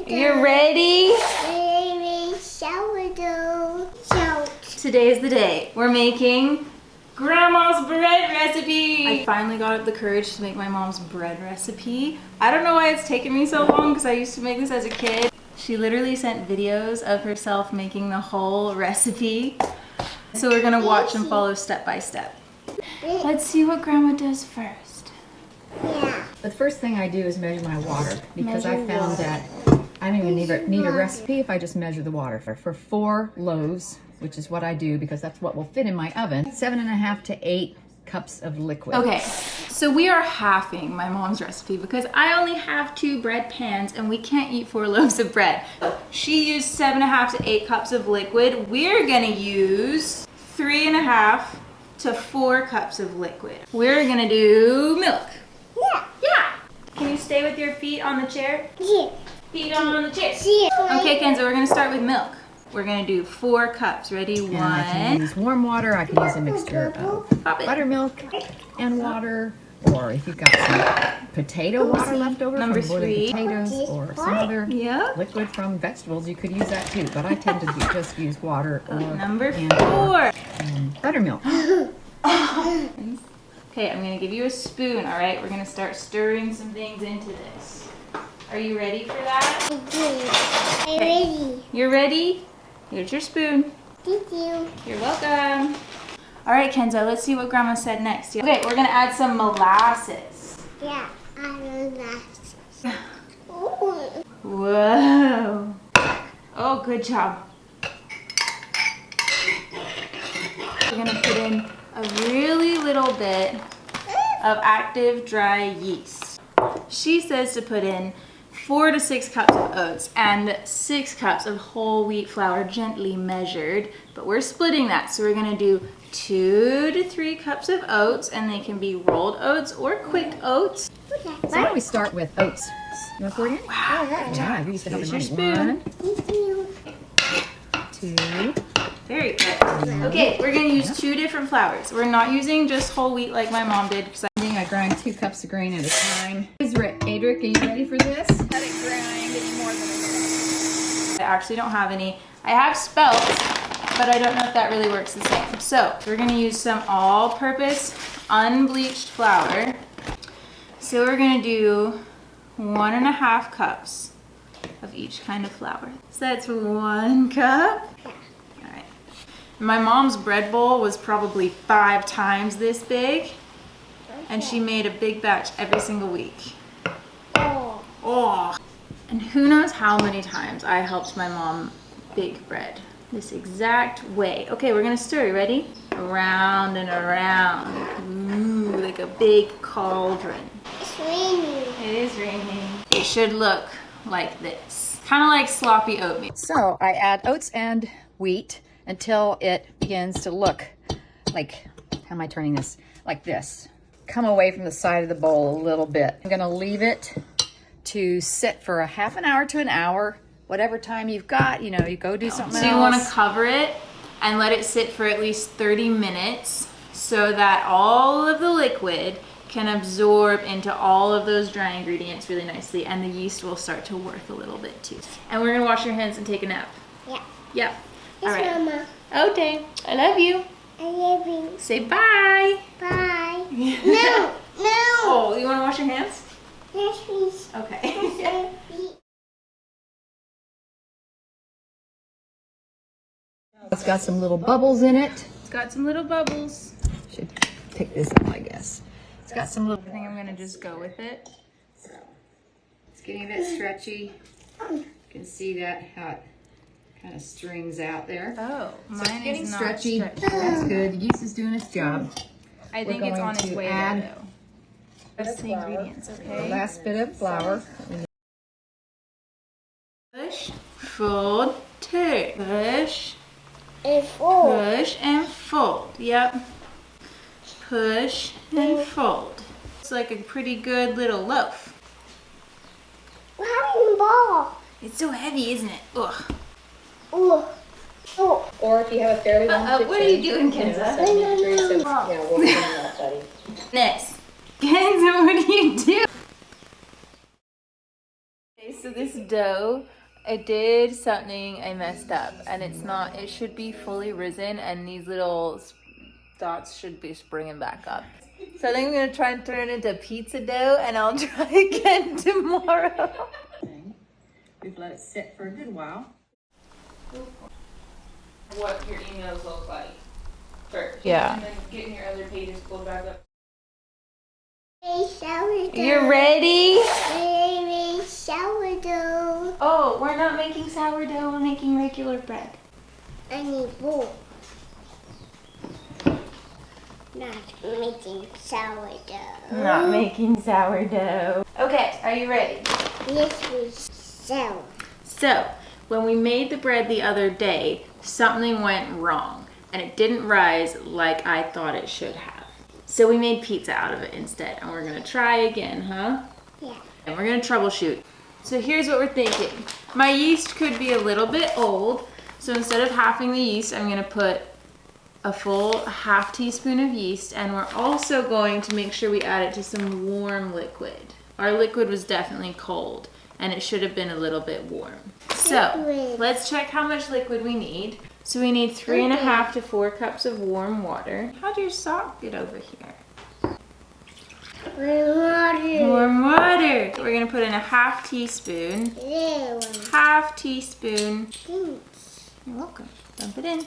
You're ready? Today is the day. We're making Grandma's bread recipe. I finally got up the courage to make my mom's bread recipe. I don't know why it's taken me so long because I used to make this as a kid. She literally sent videos of herself making the whole recipe. So we're gonna watch and follow step by step. Let's see what Grandma does first. Yeah. The first thing I do is measure my water because I found that I don't even need a recipe if I just measure the water. For 4 loaves, which is what I do because that's what will fit in my oven, 7.5 to 8 cups of liquid. Okay, so we are halving my mom's recipe because I only have 2 bread pans and we can't eat 4 loaves of bread. She used 7.5 to 8 cups of liquid. We're gonna use 3.5 to 4 cups of liquid. We're gonna do milk. Yeah. Yeah. Can you stay with your feet on the chair? Yeah. Feet on the chair. Yeah. Okay, Kenzo, we're gonna start with milk. We're gonna do 4 cups. Ready? And I can use warm water. I can use a mixture of buttermilk and water, or if you've got some potato water left over from boiling potatoes, or some other liquid from vegetables, you could use that too. But I tend to just use water or Number 4. Buttermilk. Okay, I'm gonna give you a spoon. All right, we're gonna start stirring some things into this. Are you ready for that? I'm ready. You're ready? Here's your spoon. Thank you. You're welcome. All right, Kenzo, let's see what Grandma said next. Okay, we're gonna add some molasses. Yeah, molasses. Whoa. Oh, good job. We're gonna put in a really little bit of active dry yeast. She says to put in 4 to 6 cups of oats and 6 cups of whole wheat flour, gently measured, but we're splitting that. So we're gonna do 2 to 3 cups of oats, and they can be rolled oats or quick oats. So why don't we start with oats? You want to pour it in? Wow, good job. You Here's your spoon. 1, 2. Very good. Okay, we're gonna use 2 different flours. We're not using just whole wheat like my mom did. I grind 2 cups of grain at a time. Adric, are you ready for this? Let it grind any more than a minute. I actually don't have any. I have Spelt, but I don't know if that really works the same. So we're gonna use some all-purpose unbleached flour. So we're gonna do 1.5 cups of each kind of flour. So that's 1 cup. All right. My mom's bread bowl was probably 5 times this big. And she made a big batch every single week. Oh. And who knows how many times I helped my mom bake bread this exact way. Okay, we're gonna stir. You ready? Around and around. Ooh, like a big cauldron. It's raining. It is raining. It should look like this. Kind of like sloppy oatmeal. So I add oats and wheat until it begins to look like, how am I turning this? Like this. Come away from the side of the bowl a little bit. I'm gonna leave it to sit for a half an hour to an hour, whatever time you've got, you know, you go do something else. So you wanna cover it and let it sit for at least 30 minutes so that all of the liquid can absorb into all of those dry ingredients really nicely, and the yeast will start to work a little bit too. And we're gonna wash your hands and take a nap. Yeah. Yep. Yes, all right. Mama. Okay, I love you. I love you. Say bye. Bye. No, no. Oh, you want to wash your hands? Yes, please. Okay. It's got some little bubbles in it. It's got some little bubbles. Should pick this up, I guess. It's got some little. I think I'm gonna just go with it. It's getting a bit stretchy. You can see that how it kind of strings out there. Oh, So mine it's getting is not stretchy. stretchy. That's good. The yeast is doing its job. I think We're it's going on its to way add there though. Just the ingredients, okay? Last bit of flour. Push, fold, turn. Push, And fold. push, and fold. Yep. Push and fold. It's like a pretty good little loaf. We're having a ball. It's so heavy, isn't it? Ugh. Oh. Oh. Or if you have a fairly long kitchen. What are you doing, Kenza? We'll clean it up, buddy. This. Kenza, what do you do? Okay, So this dough, I did something I messed up, and it's not, it should be fully risen, and these little dots should be springing back up. So I think I'm gonna try and turn it into pizza dough, and I'll try again tomorrow. We've let it sit for a good while. What your emails look like first. Yeah. And then getting your other pages pulled back up. Sourdough. You're ready? Baby sourdough. Oh, we're not making sourdough, we're making regular bread. I need bowl. Not making sourdough. Not making sourdough. Okay, are you ready? Yes, we sell. So, when we made the bread the other day, something went wrong and it didn't rise like I thought it should have. So we made pizza out of it instead, and we're gonna try again, huh? Yeah. And we're gonna troubleshoot. So here's what we're thinking. My yeast could be a little bit old, so instead of halving the yeast, I'm gonna put a full half teaspoon of yeast, and we're also going to make sure we add it to some warm liquid. Our liquid was definitely cold, and it should have been a little bit warm. So Liquid. let's check how much liquid we need. So we need 3.5 to 4 cups of warm water. How'd your sock get over here? Water. Warm water. We're gonna put in a half teaspoon. There. Half teaspoon. Thanks. You're welcome. Dump it in.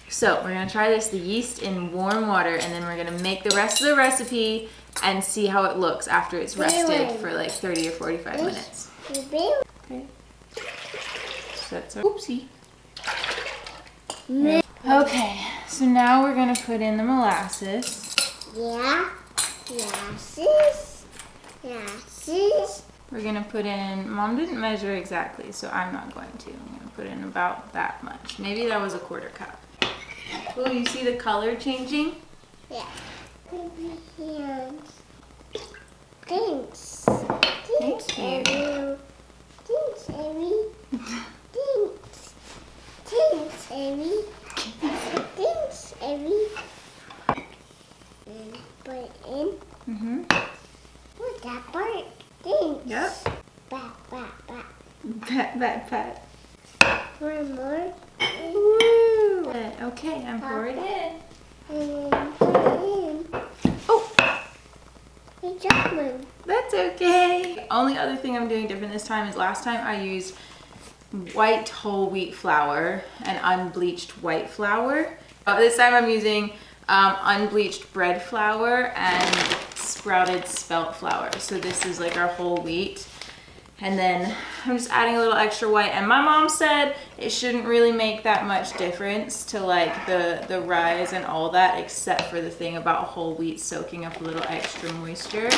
So we're gonna try this, the yeast in warm water, and then we're gonna make the rest of the recipe and see how it looks after it's rested for like 30 or 45 minutes. Okay. So that's our oopsie. Okay, so now we're gonna put in the molasses. Yeah. Glasses. Glasses. We're gonna put in, Mom didn't measure exactly, so I'm not going to. I'm gonna put in about that much. Maybe that was a 1/4 cup. Oh, you see the color changing? Yeah. Hands. Thanks. Thank you. Thanks, Amy. Thanks. Thanks, Amy. Thanks, Amy. And put it in. Mm-hmm. What's that part? Thanks. Yep. Bat. Pat, pat, pat. One more. Woo! Okay, I'm pouring it in. And then put it in. Oh, Hey, Jasmine. that's okay. The only other thing I'm doing different this time is last time I used white whole wheat flour and unbleached white flour. This time I'm using unbleached bread flour and sprouted spelt flour. So this is like our whole wheat. And then I'm just adding a little extra white. And my mom said it shouldn't really make that much difference to like the rise and all that, except for the thing about whole wheat soaking up a little extra moisture.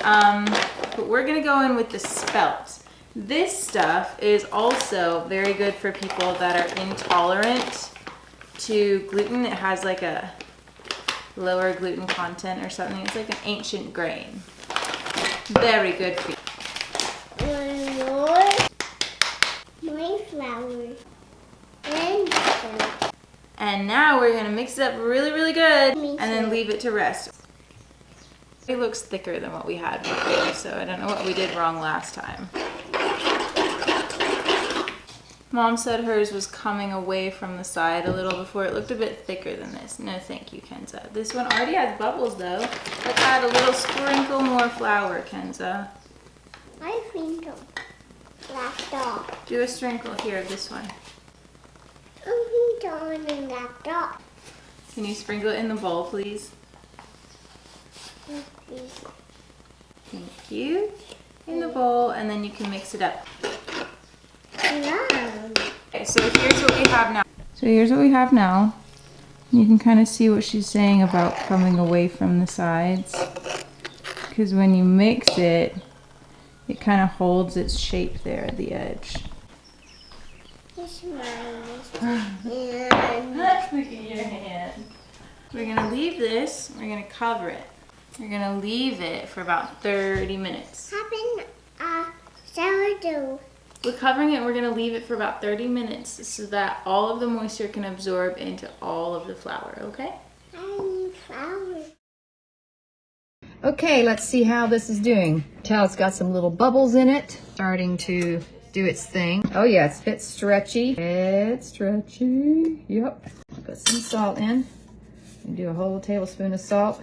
But we're gonna go in with the spelt. This stuff is also very good for people that are intolerant to gluten. It has like a lower gluten content or something. It's like an ancient grain. Very good for you. One more. My flour. And salt. And now we're gonna mix it up really, really good Me and then too. leave it to rest. It looks thicker than what we had before, so I don't know what we did wrong last time. Mom said hers was coming away from the side a little before. It looked a bit thicker than this. No, thank you, Kenza. This one already has bubbles though. Let's add a little sprinkle more flour, Kenza. I think left off. Do a sprinkle here of this one. I think on left off. Can you sprinkle it in the bowl, please? Thank you. In the bowl, and then you can mix it up. Okay, so here's what we have now. You can kind of see what she's saying about coming away from the sides. Because when you mix it, it kind of holds its shape there at the edge. This mine. And Look at your hand. We're gonna leave this, we're gonna cover it. We're gonna leave it for about 30 minutes. having a sourdough. We're covering it, we're gonna leave it for about 30 minutes so that all of the moisture can absorb into all of the flour, okay? And flour. Okay, let's see how this is doing. Tell it's got some little bubbles in it, starting to do its thing. Oh yeah, it's a bit stretchy. It's stretchy. Yep. Put some salt in. Do a whole tablespoon of salt.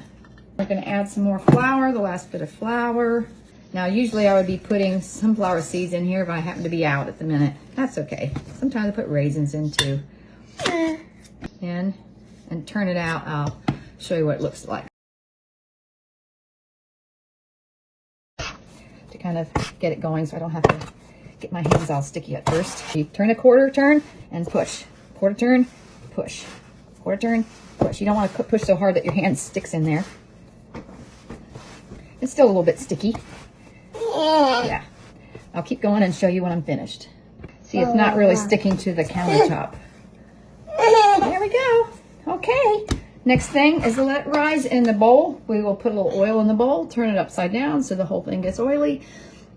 We're gonna add some more flour, the last bit of flour. Now, usually I would be putting sunflower seeds in here, but I happen to be out at the minute. That's okay. Sometimes I put raisins in too. And turn it out. I'll show you what it looks like. To kind of get it going so I don't have to get my hands all sticky at first. You turn a quarter turn and push. Quarter turn, push. Quarter turn, push. You don't want to push so hard that your hand sticks in there. It's still a little bit sticky. Yeah. I'll keep going and show you when I'm finished. See, it's not really sticking to the countertop. There we go. Okay. Next thing is to let it rise in the bowl. We will put a little oil in the bowl, turn it upside down so the whole thing gets oily,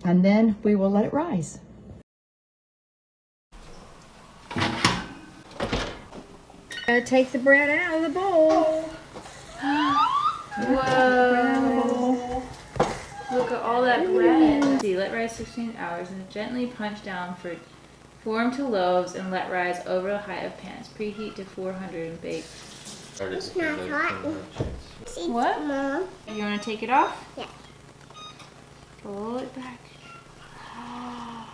and then we will let it rise. Gotta take the bread out of the bowl. Whoa. Look at all that bread. See, let rise 16 hours and gently punch down for form to loaves and let rise over a height of pans. Preheat to 400 and bake. It's not hot. What? Mom. You want to take it off? Yeah. Pull it back. Wow.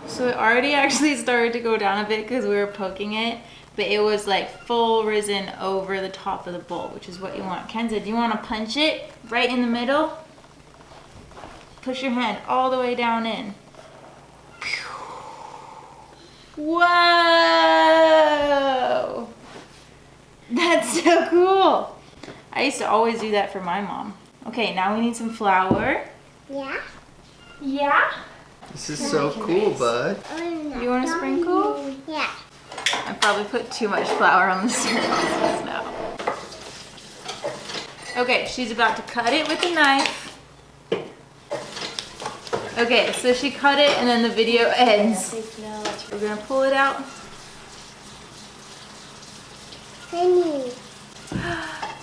So it already actually started to go down a bit because we were poking it, but it was like full risen over the top of the bowl, which is what you want. Kenza, do you want to punch it right in the middle? Push your hand all the way down in. Whoa! That's so cool. I used to always do that for my mom. Okay, now we need some flour. Yeah. Yeah? This is so cool, bud. You want to sprinkle? Yeah. I probably put too much flour on the surface now. Okay, she's about to cut it with a knife. Okay, so she cut it and then the video ends. We're gonna pull it out. Honey.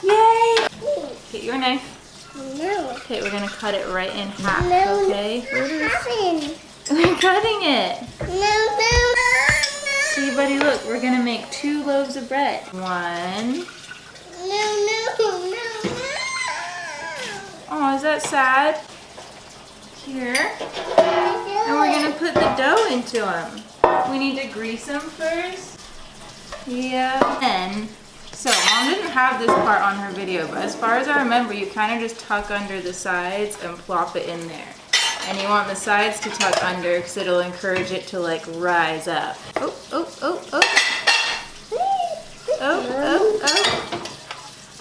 Yay! Get your knife. No. Okay, we're gonna cut it right in half, No. okay? What happened? We're cutting it. No. See, buddy, look, we're gonna make 2 loaves of bread. 1. No. Oh, is that sad? Here. And we're gonna put the dough into them. We need to grease them first. Yeah. And so Mom didn't have this part on her video, but as far as I remember, you kind of just tuck under the sides and plop it in there. And you want the sides to tuck under because it'll encourage it to like rise up. Oh.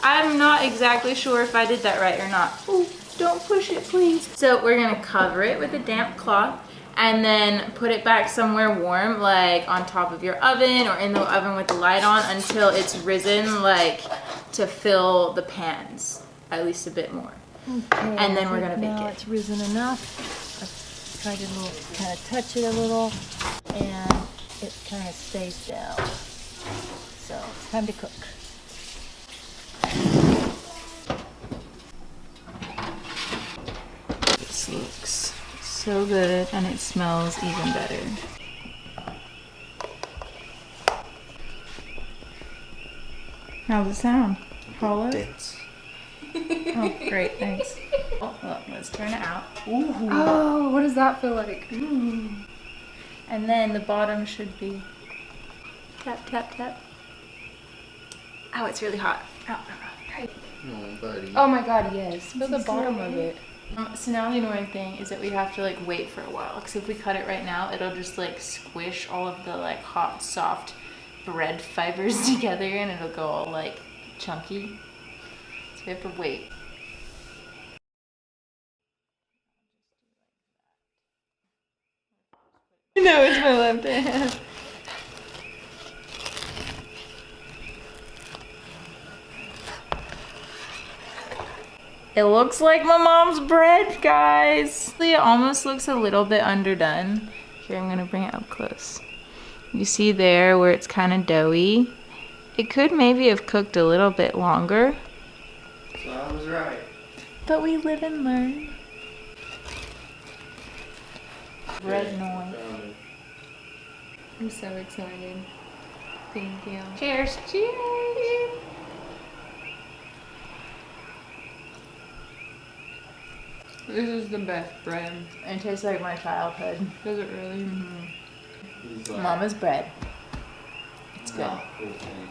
I'm not exactly sure if I did that right or not. Oh, don't push it, please. So we're gonna cover it with a damp cloth and then put it back somewhere warm, like on top of your oven or in the oven with the light on until it's risen like to fill the pans, at least a bit more. Okay, And then we're gonna bake now it. it's risen enough. I've tried to kind of touch it a little, and it kind of stays down. So it's time to cook. This looks so good and it smells even better. How's it sound? Hollow? Dance. Oh, great, thanks. Oh, look, let's turn it out. Ooh. Oh, what does that feel like? Ooh. And then the bottom should be tap, tap, tap. Oh, it's really hot. Ow, ow, ow. Oh, buddy. Oh my God, yes. Feel the bottom of it. So now the annoying thing is that we have to like wait for a while because if we cut it right now, it'll just like squish all of the like hot, soft bread fibers together and it'll go all like chunky. So we have to wait. No, it's my left hand. It looks like my mom's bread, guys. It almost looks a little bit underdone. Here, I'm gonna bring it up close. You see there where it's kind of doughy? It could maybe have cooked a little bit longer. So I was right. But we live and learn. Bread noise. I'm so excited. Thank you. Cheers. Cheers. This is the best bread. It tastes like my childhood. Does it really? Mama's bread. It's good. Not cool thing.